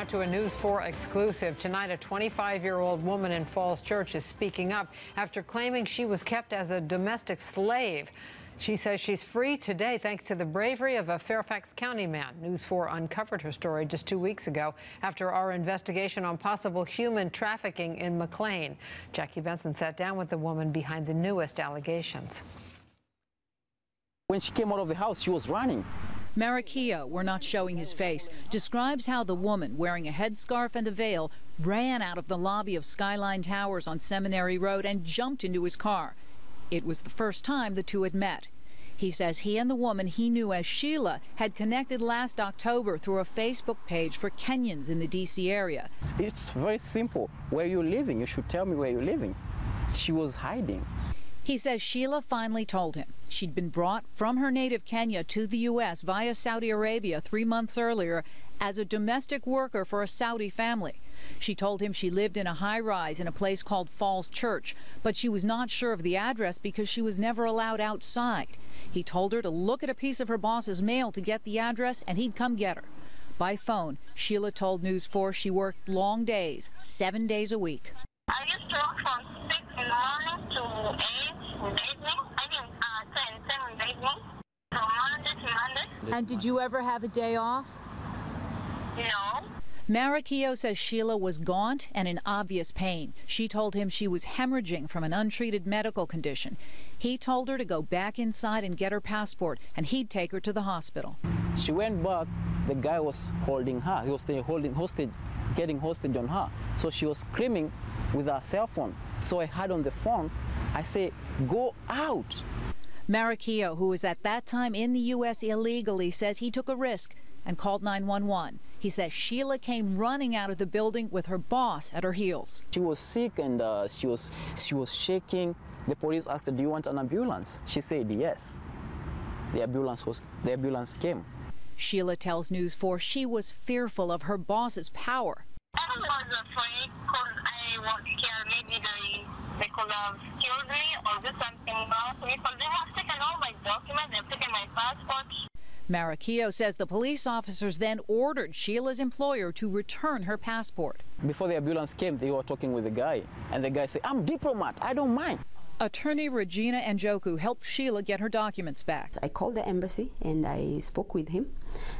Now to a News 4 exclusive. Tonight, a 25-year-old woman in Falls Church is speaking up after claiming she was kept as a domestic slave. She says she's free today thanks to the bravery of a Fairfax County man. News 4 uncovered her story just 2 weeks ago after our investigation on possible human trafficking in McLean. Jackie Benson sat down with the woman behind the newest allegations. When she came out of the house, she was running. Marikio, we're not showing his face, describes how the woman wearing a headscarf and a veil ran out of the lobby of Skyline Towers on Seminary Road and jumped into his car. It was the first time the two had met. He says he and the woman he knew as Sheila had connected last October through a Facebook page for Kenyans in the D.C. area. It's very simple. Where you're living, you should tell me where you're living. She was hiding. He says Sheila finally told him she'd been brought from her native Kenya to the U.S. via Saudi Arabia 3 months earlier as a domestic worker for a Saudi family. She told him she lived in a high-rise in a place called Falls Church, but she was not sure of the address because she was never allowed outside. He told her to look at a piece of her boss's mail to get the address, and he'd come get her. By phone, Sheila told News 4 she worked long days, 7 days a week. I used to work from 6 in the morning to 8 in the evening. 10 in the evening, from Monday to Monday. And did you ever have a day off? No. Marikio says Sheila was gaunt and in obvious pain. She told him she was hemorrhaging from an untreated medical condition. He told her to go back inside and get her passport, and he'd take her to the hospital. She went back. The guy was holding her. He was holding hostage, getting hostage on her. So she was screaming with her cell phone. So I had on the phone, I say, go out. Marikio, who was at that time in the U.S. illegally, says he took a risk and called 911. He says Sheila came running out of the building with her boss at her heels. She was sick and she was shaking. The police asked her, do you want an ambulance? She said yes. The ambulance came. Sheila tells News 4 she was fearful of her boss's power. I was afraid because I was scared maybe they could have killed me or do something wrong to me because they have taken all my documents, they've taken my passport. Marikio says the police officers then ordered Sheila's employer to return her passport. Before the ambulance came, they were talking with the guy, and the guy said, I'm diplomat, I don't mind. Attorney Regina Njoku helped Sheila get her documents back. I called the embassy and I spoke with him.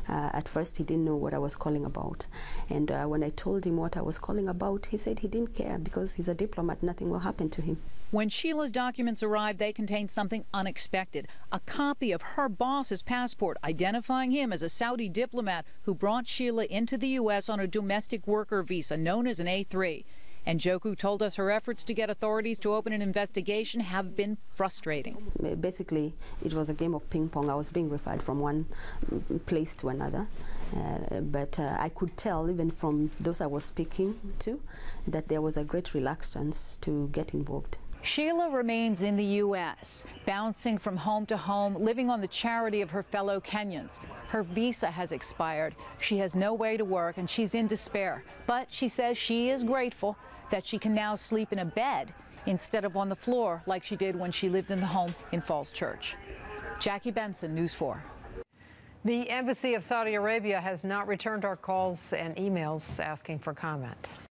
At first he didn't know what I was calling about, and when I told him what I was calling about, he said he didn't care because he's a diplomat, nothing will happen to him. When Sheila's documents arrived, they contained something unexpected, a copy of her boss's passport identifying him as a Saudi diplomat who brought Sheila into the U.S. on a domestic worker visa known as an A3. And Njoku told us her efforts to get authorities to open an investigation have been frustrating. Basically, it was a game of ping pong. I was being referred from one place to another, but I could tell even from those I was speaking to that there was a great reluctance to get involved. Sheila remains in the U.S., bouncing from home to home, living on the charity of her fellow Kenyans. Her visa has expired. She has no way to work, and she's in despair. But she says she is grateful that she can now sleep in a bed instead of on the floor like she did when she lived in the home in Falls Church. Jackie Benson, News 4. The Embassy of Saudi Arabia has not returned our calls and emails asking for comment.